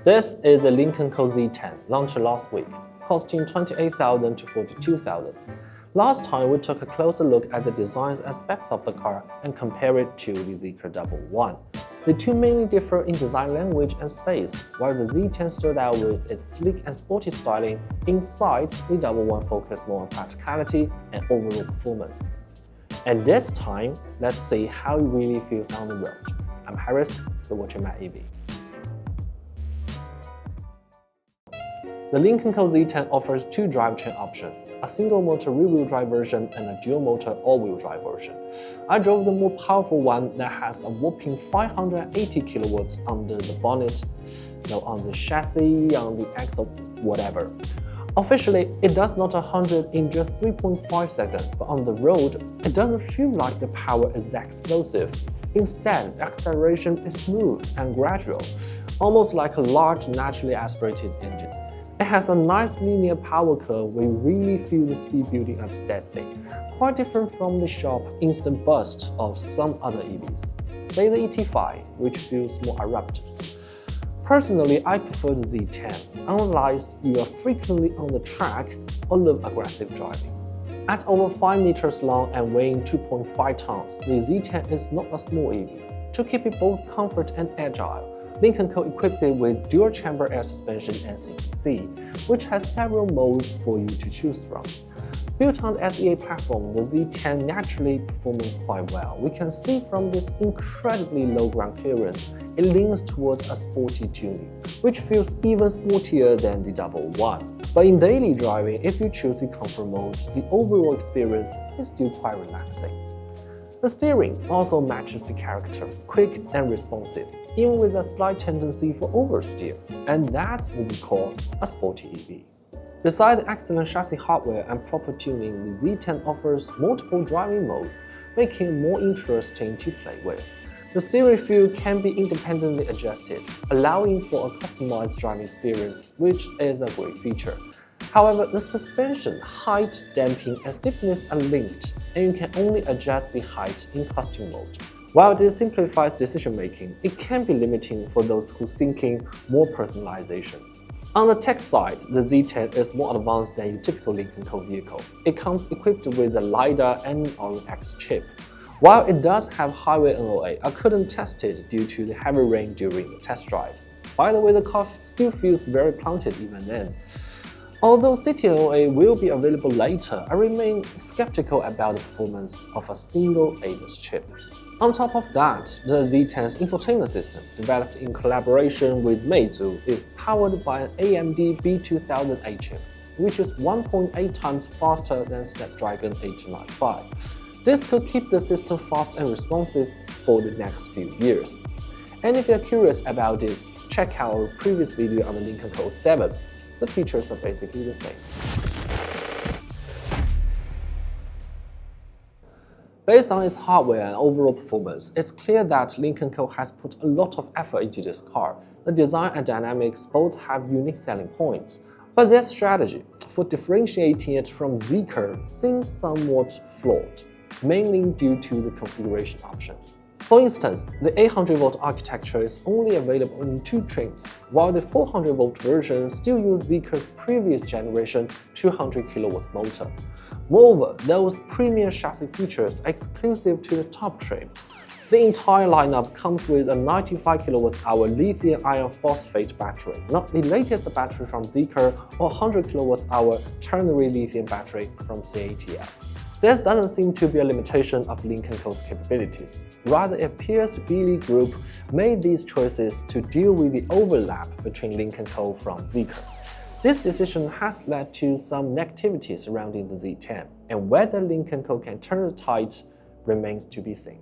This is a Lynk Co Z10 launched last week, costing $28,000 to $42,000. Last time we took a closer look at the design aspects of the car and compare it to the Zeekr 111. The two mainly differ in design language and space. While the Z10 stood out with its sleek and sporty styling, inside the 111 focused more on practicality and overall performance. And this time, let's see how it really feels on the road. I'm Harris, you're watching my EV. The Lynk Co Z10 offers two drivetrain options, a single-motor rear-wheel drive version and a dual-motor all-wheel drive version. I drove the more powerful one that has a whopping 580 kilowatts under the bonnet, on the chassis, on the axle, whatever. Officially, it does not 100 in just 3.5 seconds, but on the road, it doesn't feel like the power is explosive. Instead, the acceleration is smooth and gradual, almost like a large naturally aspirated engine. It has a nice linear power curve where you really feel the speed building up steadily, quite different from the sharp instant burst of some other EVs, say the ET5, which feels more erupted. Personally, I prefer the Z10, unless you are frequently on the track or love aggressive driving. At over 5 meters long and weighing 2.5 tons, the Z10 is not a small EV. To keep it both comfort and agile, Lynk Co equipped it with dual-chamber air suspension and CVC, which has several modes for you to choose from. Built on the SEA platform, the Z10 naturally performs quite well. We can see from this incredibly low ground clearance, it leans towards a sporty tuning, which feels even sportier than the 111. But in daily driving, if you choose the comfort mode, the overall experience is still quite relaxing. The steering also matches the character, quick and responsive, even with a slight tendency for oversteer, and that's what we call a sporty EV. Besides excellent chassis hardware and proper tuning, the Z10 offers multiple driving modes, making it more interesting to play with. The steering wheel can be independently adjusted, allowing for a customized driving experience, which is a great feature. However, the suspension, height, damping, and stiffness are linked, and you can only adjust the height in custom mode. While this simplifies decision-making, it can be limiting for those who are seeking more personalization. On the tech side, the Z10 is more advanced than your typical Lynk Co vehicle. It comes equipped with a LiDAR and an Orin-X chip. While it does have highway NOA, I couldn't test it due to the heavy rain during the test drive. By the way, the car still feels very planted even then. Although city NOA will be available later, I remain skeptical about the performance of a single ADAS chip. On top of that, the Z10's infotainment system, developed in collaboration with Meizu, is powered by an AMD B2000A chip, which is 1.8 times faster than Snapdragon 895. This could keep the system fast and responsive for the next few years. And if you're curious about this, check out our previous video on the Lynk Co Z10. The features are basically the same. Based on its hardware and overall performance, it's clear that Lynk Co has put a lot of effort into this car. The design and dynamics both have unique selling points, but their strategy for differentiating it from Zeekr seems somewhat flawed, mainly due to the configuration options. For instance, the 800-volt architecture is only available in two trims, while the 400-volt version still uses Zeekr's previous generation 200 kilowatts motor. Moreover, those premium chassis features are exclusive to the top trim. The entire lineup comes with a 95 kWh lithium iron phosphate battery, not the latest battery from Zeekr, or 100 kWh ternary lithium battery from CATL. This doesn't seem to be a limitation of Lynk Co's capabilities. Rather, it appears Geely Group made these choices to deal with the overlap between Lynk Co from Zeekr. This decision has led to some negativity surrounding the Z10, and whether Lynk Co can turn the tide remains to be seen.